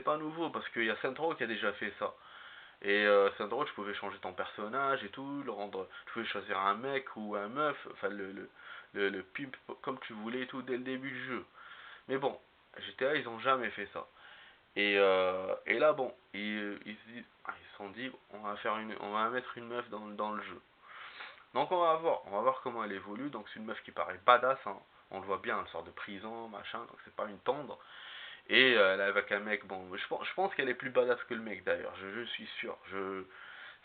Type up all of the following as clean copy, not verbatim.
c'est pas nouveau parce qu'il y a Saints Row qui a déjà fait ça. Et Saints Row, tu pouvais changer ton personnage et tout, le rendre, tu pouvais choisir un mec ou un meuf, enfin le pimp comme tu voulais et tout dès le début du jeu. Mais bon, GTA ils ont jamais fait ça. Et là bon, ils se sont dit on va mettre une meuf dans le jeu. Donc on va voir comment elle évolue. Donc c'est une meuf qui paraît badass, hein. On le voit bien, elle sort de prison, machin, donc c'est pas une tendre. Et elle est avec un mec, bon, je pense qu'elle est plus badass que le mec d'ailleurs, je suis sûr,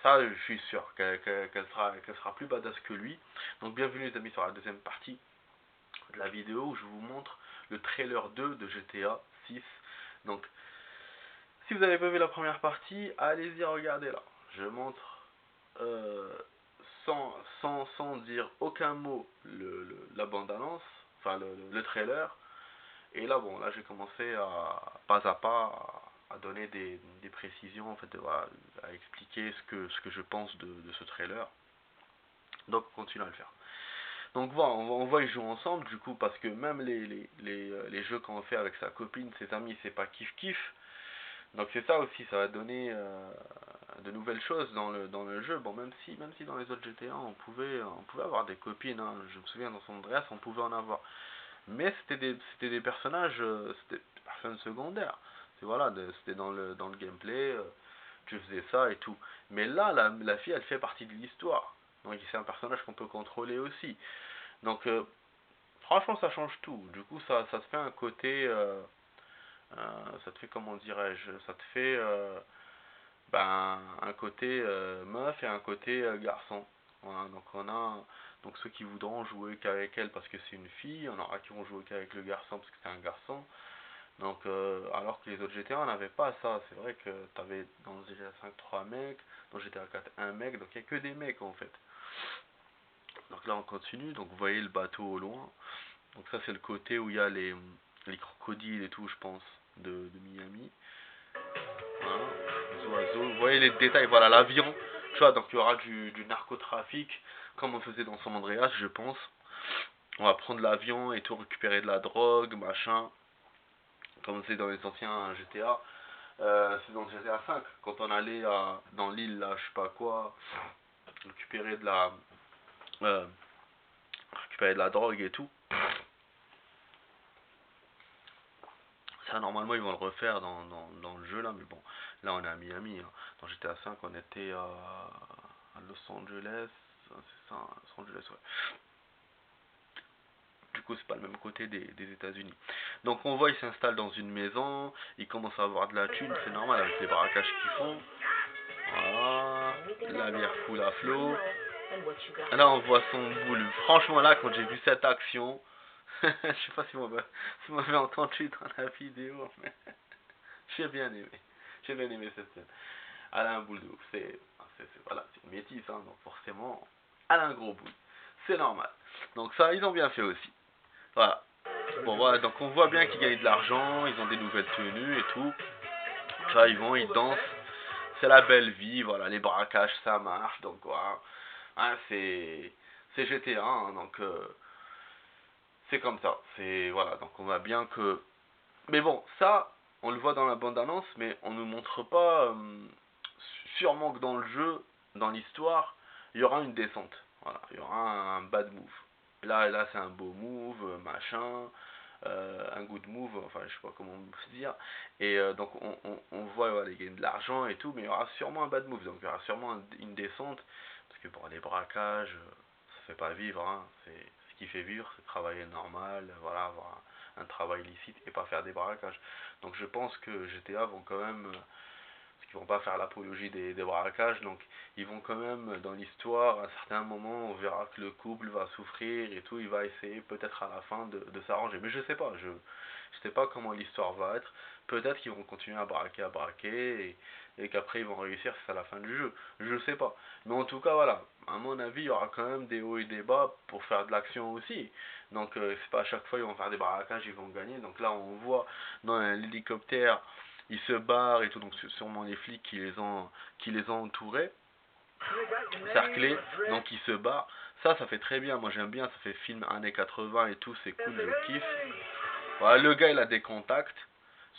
ça je suis sûr qu'elle sera plus badass que lui. Donc bienvenue les amis sur la deuxième partie de la vidéo où je vous montre le trailer 2 de GTA 6. Donc si vous n'avez pas vu la première partie, allez-y regarder là. Je montre euh, sans dire aucun mot la bande-annonce, enfin le trailer. Et là, bon, là j'ai commencé pas à pas à donner des précisions, en fait, voilà, à expliquer ce que je pense de ce trailer. Donc on continue à le faire. Donc voilà, on voit ils jouent ensemble, du coup, parce que même les jeux qu'on fait avec sa copine, ses amis, c'est pas kiff-kiff. Donc c'est ça aussi, ça va donner de nouvelles choses dans le jeu. Bon, même si dans les autres GTA, on pouvait avoir des copines, hein. Je me souviens dans San Andreas, on pouvait en avoir. Mais c'était des personnages, c'était des personnes secondaires. Voilà, c'était dans le gameplay, tu faisais ça et tout. Mais là, la fille, elle fait partie de l'histoire. Donc c'est un personnage qu'on peut contrôler aussi. Donc franchement, ça change tout. Du coup, ça te fait un côté, ça te fait comment dirais-je, ça te fait un côté meuf et un côté garçon. Voilà, donc on a donc ceux qui voudront jouer qu'avec elle parce que c'est une fille, on aura qui vont jouer qu'avec le garçon parce que c'est un garçon. Donc alors que les autres GTA on n'avait pas ça, c'est vrai que t'avais dans GTA 5 3 mecs, dans GTA 4 un mec, donc il n'y a que des mecs en fait. Donc là on continue, donc vous voyez le bateau au loin. Donc ça c'est le côté où il y a les crocodiles et tout je pense de Miami. Voilà, les oiseaux, vous voyez les détails, voilà l'avion, tu vois, donc il y aura du narcotrafic, comme on faisait dans San Andreas, je pense. On va prendre l'avion et tout récupérer de la drogue, machin, comme c'est dans les anciens GTA. C'est dans GTA 5, quand on allait dans l'île, là, je sais pas quoi, récupérer de la, euh, récupérer de la drogue et tout. Ça, normalement, ils vont le refaire dans le jeu, là, mais bon, là, on est à Miami, hein. Dans GTA 5, on était à Los Angeles, c'est ça, Los Angeles, ouais. Du coup, c'est pas le même côté des États-Unis. Donc, on voit, ils s'installent dans une maison, ils commencent à avoir de la thune, c'est normal avec les braquages qu'ils font. Voilà, la bière coule à flot. Là, on voit son boule. Franchement, là, quand j'ai vu cette action, je sais pas si vous m'avez entendu dans la vidéo, mais j'ai bien aimé. J'ai bien aimé cette scène. Elle a un boule de ouf. Voilà, c'est une métisse, hein, donc forcément, elle a un gros boule. C'est normal. Donc ça, ils ont bien fait aussi. Voilà. Bon, voilà, donc on voit bien qu'ils gagnent de l'argent, ils ont des nouvelles tenues et tout. Ça, ils vont, ils dansent. C'est la belle vie, voilà, les braquages, ça marche. Donc, voilà. Hein, c'est GTA, hein, donc c'est comme ça. C'est, voilà, donc on voit bien que... Mais bon, ça, on le voit dans la bande-annonce, mais on ne nous montre pas sûrement que dans le jeu, dans l'histoire, il y aura une descente. Voilà, il y aura un bad move. Là c'est un beau move, machin, un good move, enfin je sais pas comment se dire. Et donc on voit voilà, il gagne de l'argent et tout, mais il y aura sûrement un bad move. Donc il y aura sûrement une descente, parce que pour les braquages, ça fait pas vivre, hein. C'est ce qui fait vivre, c'est travailler normal, voilà, avoir un travail licite et pas faire des braquages. Donc je pense que GTA vont quand même parce qu'ils vont pas faire l'apologie des braquages, donc ils vont quand même, dans l'histoire, à un certain moment, on verra que le couple va souffrir et tout, il va essayer peut-être à la fin de s'arranger. Mais je sais pas, je sais pas comment l'histoire va être. Peut-être qu'ils vont continuer à braquer, et qu'après ils vont réussir, c'est à la fin du jeu. Je sais pas. Mais en tout cas, voilà, à mon avis, il y aura quand même des hauts et des bas pour faire de l'action aussi. Donc c'est pas à chaque fois ils vont faire des braquages, ils vont gagner. Donc là, on voit dans l'hélicoptère ils se barrent et tout, donc c'est sûrement les flics qui les ont entourés, cerclés, donc ils se barrent. Ça fait très bien, moi j'aime bien, ça fait film années 80 et tout, c'est cool, je kiffe. Voilà, le gars il a des contacts,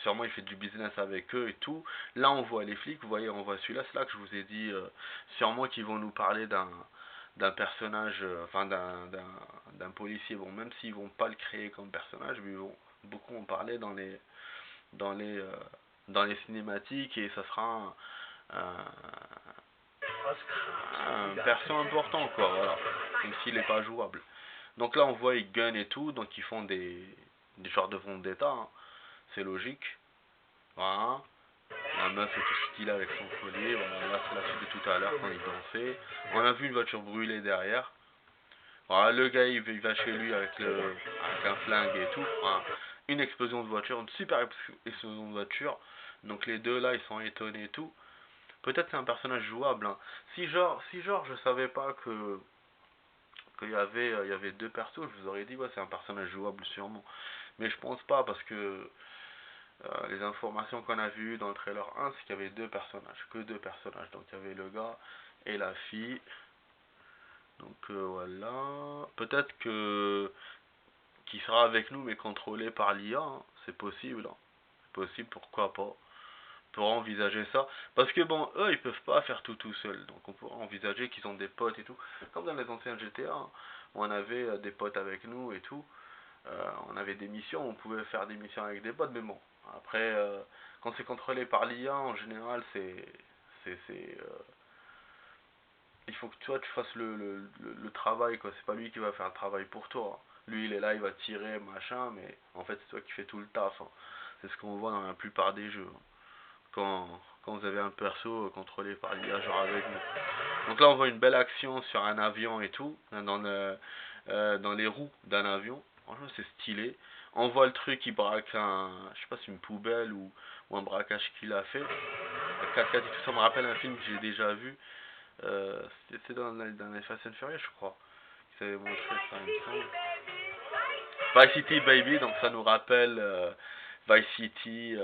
sûrement il fait du business avec eux et tout. Là on voit les flics, vous voyez, on voit celui-là, c'est là que je vous ai dit, sûrement qu'ils vont nous parler d'un personnage, enfin d'un policier. Bon, même s'ils vont pas le créer comme personnage, mais beaucoup vont parler dans les, euh, dans les cinématiques et ça sera un perso important, quoi, voilà, même s'il n'est pas jouable. Donc là on voit ils gun et tout, donc ils font des genres de vendetta, hein. C'est logique. Voilà. La meuf est tout stylée avec son collier. Voilà, là c'est la suite de tout à l'heure quand il dansait. On a vu une voiture brûlée derrière. Voilà, le gars il va chez lui avec un flingue et tout. Voilà. Une explosion de voiture, une super explosion de voiture. Donc les deux là ils sont étonnés et tout. Peut-être c'est un personnage jouable, hein. Si genre je savais pas qu'il y avait deux persos, je vous aurais dit ouais c'est un personnage jouable sûrement. Mais je pense pas parce que les informations qu'on a vues dans le trailer 1, c'est qu'il y avait deux personnages, que deux personnages. Donc il y avait le gars et la fille. Donc voilà. Peut-être que qu'il sera avec nous mais contrôlé par l'IA, hein. C'est possible, hein. C'est possible, pourquoi pas. On pourra envisager ça. Parce que bon, eux ils peuvent pas faire tout seuls. Donc on pourra envisager qu'ils ont des potes et tout. Comme dans les anciens GTA, hein, où on avait des potes avec nous et tout. On avait des missions, on pouvait faire des missions avec des bots, mais bon, après, quand c'est contrôlé par l'IA, en général, il faut que toi tu fasses le travail, quoi. C'est pas lui qui va faire le travail pour toi. Lui, il est là, il va tirer, machin, mais en fait, c'est toi qui fais tout le taf, hein. C'est ce qu'on voit dans la plupart des jeux, hein. Quand vous avez un perso contrôlé par l'IA, genre avec nous. Donc là, on voit une belle action sur un avion et tout, hein, dans les roues d'un avion. Franchement, c'est stylé. On voit le truc, il braque je sais pas si une poubelle ou un braquage qu'il a fait. Le 4x4 et tout ça me rappelle un film que j'ai déjà vu. C'était dans les Fast and Furious, je crois. Ils avaient montré ça, il me semble. Vice City Baby, donc ça nous rappelle Vice City.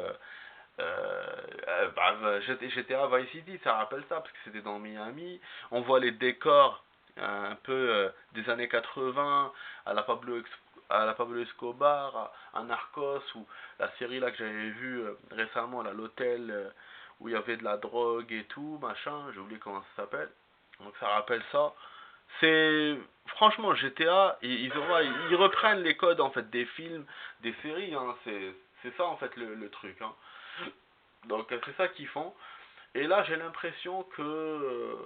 GTA Vice City, ça rappelle ça, parce que c'était dans Miami. On voit les décors un peu des années 80, à la Pablo Escobar, à Narcos, ou la série là que j'avais vue récemment, là, l'hôtel où il y avait de la drogue et tout, machin, j'ai oublié comment ça s'appelle. Donc ça rappelle ça. C'est franchement GTA, ils reprennent les codes en fait des films, des séries, hein. C'est ça en fait le truc, hein. Donc c'est ça qu'ils font. Et là j'ai l'impression que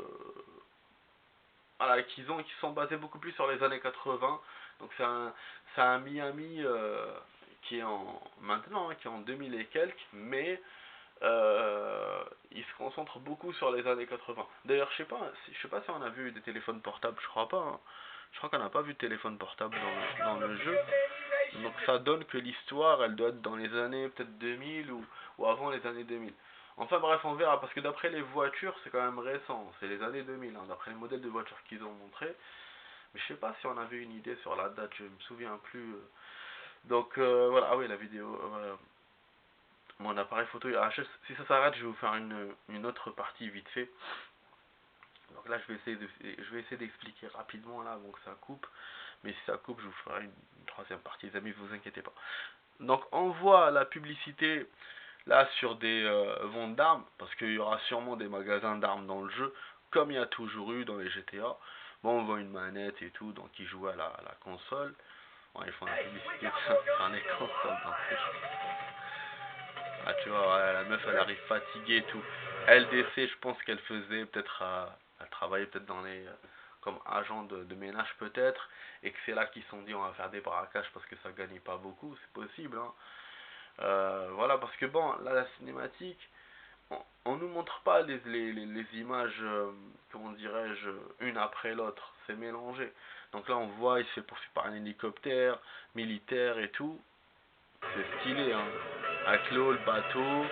voilà, qu'ils sont basés beaucoup plus sur les années 80. Donc c'est un Miami qui est en maintenant, hein, qui est en 2000 et quelques, mais il se concentre beaucoup sur les années 80. D'ailleurs, je sais pas si on a vu des téléphones portables, je crois pas, hein. Je crois qu'on n'a pas vu de téléphone portable dans le jeu. Donc ça donne que l'histoire, elle doit être dans les années peut-être 2000 ou avant les années 2000. Enfin bref, on verra, parce que d'après les voitures, c'est quand même récent, c'est les années 2000, hein, d'après les modèles de voitures qu'ils ont montré. Mais je sais pas si on avait une idée sur la date, je me souviens plus. Donc voilà, ah oui, la vidéo, mon appareil photo, si ça s'arrête, je vais vous faire une autre partie vite fait. Donc là, je vais essayer d'expliquer rapidement là avant que ça coupe. Mais si ça coupe, je vous ferai une troisième partie, les amis, vous inquiétez pas. Donc on voit la publicité là sur des ventes d'armes, parce qu'il y aura sûrement des magasins d'armes dans le jeu, comme il y a toujours eu dans les GTA. Bon, on voit une manette et tout, donc ils jouent à la console. Bon, ils font la publicité sur les consoles dans ce jeu. Ah, tu vois, ouais, la meuf elle arrive fatiguée et tout. LDC, je pense qu'elle faisait peut-être, elle travaillait peut-être comme agent de ménage peut-être, et que c'est là qu'ils se sont dit on va faire des braquages parce que ça gagnait pas beaucoup, c'est possible, hein. Voilà, parce que bon, là la cinématique, on nous montre pas les images, comment dirais-je, une après l'autre, c'est mélangé. Donc là on voit, il se fait poursuivre par un hélicoptère militaire et tout. C'est stylé, hein. Avec l'eau, le bateau.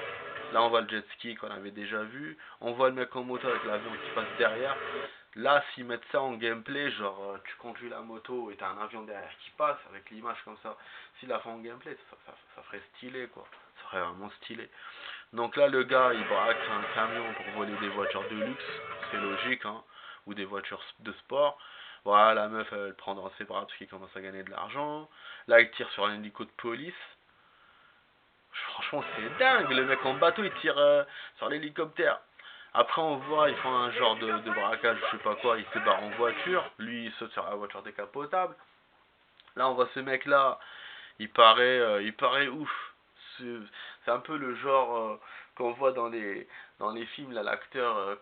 Là, on voit le jet ski qu'on avait déjà vu. On voit le mec en moto avec l'avion qui passe derrière. Là, s'ils mettent ça en gameplay, genre tu conduis la moto et t'as un avion derrière qui passe avec l'image comme ça, s'ils la font en gameplay, ça ferait stylé, quoi. Ça ferait vraiment stylé. Donc là, le gars, il braque un camion pour voler des voitures de luxe. C'est logique, hein. Ou des voitures de sport. Voilà, la meuf, elle prend dans ses bras parce qu'il commence à gagner de l'argent. Là, il tire sur un hélico de police. Franchement, c'est dingue. Le mec en bateau, il tire sur l'hélicoptère. Après, on voit, ils font un genre de braquage, je sais pas quoi. Il se barre en voiture. Lui, il saute sur la voiture décapotable. Là, on voit ce mec-là. Il paraît ouf. C'est c'est un peu le genre qu'on voit dans les films, là, l'acteur,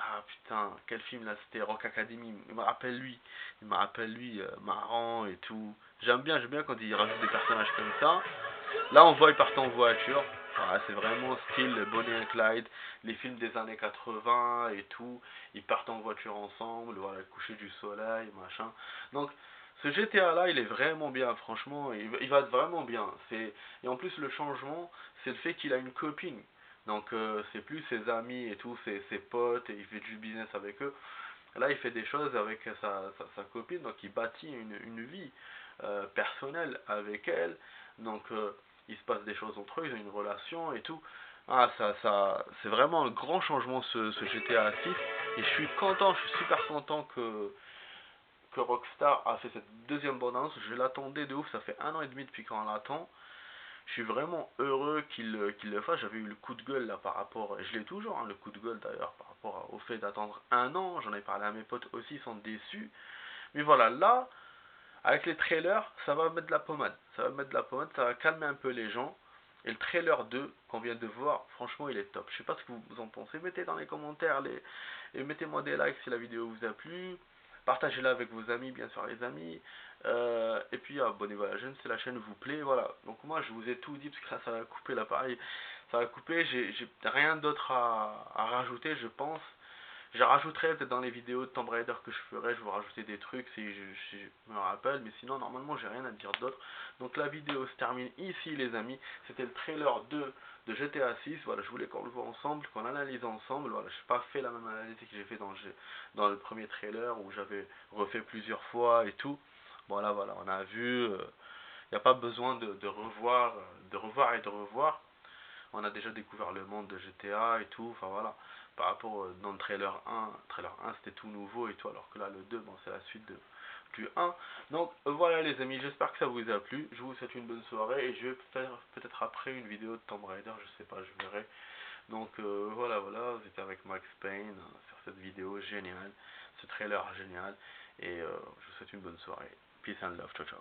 ah putain, quel film là, c'était Rock Academy, il me rappelle lui, marrant et tout. J'aime bien quand il rajoute des personnages comme ça. Là, on voit, ils partent en voiture. Voilà, c'est vraiment style Bonnie and Clyde, les films des années 80 et tout. Ils partent en voiture ensemble, voilà, le coucher du soleil, machin. Donc, ce GTA là, il est vraiment bien, franchement, il va être vraiment bien. Et en plus, le changement, c'est le fait qu'il a une copine. Donc, c'est plus ses amis et tout, ses potes, et il fait du business avec eux. Là, il fait des choses avec sa copine, donc il bâtit une vie personnelle avec elle. Donc, il se passe des choses entre eux, ils ont une relation et tout. Ah, c'est vraiment un grand changement ce GTA 6. Et je suis content, je suis super content que Rockstar a fait cette deuxième bande-annonce. Je l'attendais de ouf, ça fait 1 an et demi depuis qu'on l'attend. Je suis vraiment heureux qu'il le fasse. J'avais eu le coup de gueule là par rapport, et je l'ai toujours, hein, le coup de gueule d'ailleurs, par rapport au fait d'attendre 1 an. J'en ai parlé à mes potes aussi, ils sont déçus. Mais voilà, là, avec les trailers, ça va mettre de la pommade. Ça va mettre de la pommade, ça va calmer un peu les gens. Et le trailer 2 qu'on vient de voir, franchement, il est top. Je sais pas ce que vous en pensez. Mettez dans les commentaires et mettez-moi des likes si la vidéo vous a plu. Partagez-la avec vos amis, bien sûr, les amis. Et puis abonnez-vous à la chaîne si la chaîne vous plaît. Voilà. Donc moi, je vous ai tout dit parce que là, ça va couper l'appareil. Ça va couper. J'ai rien d'autre à rajouter, je pense. Je rajouterai peut-être dans les vidéos de Tomb Raider que je ferai, je vais rajouter des trucs si je me rappelle, mais sinon normalement j'ai rien à dire d'autre. Donc la vidéo se termine ici les amis, c'était le trailer 2 de GTA 6, voilà, je voulais qu'on le voit ensemble, qu'on l'analyse ensemble, voilà, je n'ai pas fait la même analyse que j'ai fait dans le premier trailer où j'avais refait plusieurs fois et tout. Voilà, voilà, on a vu, il n'y a pas besoin de revoir et de revoir. On a déjà découvert le monde de GTA et tout, enfin voilà, par rapport dans le trailer 1 c'était tout nouveau et tout, alors que là le 2, bon, c'est la suite du 1. Donc voilà les amis, j'espère que ça vous a plu, je vous souhaite une bonne soirée et je vais faire peut-être après une vidéo de Tomb Raider, je sais pas, je verrai. Donc voilà, voilà, vous étiez avec Max Payne sur cette vidéo géniale, ce trailer génial, et je vous souhaite une bonne soirée. Peace and love, ciao ciao.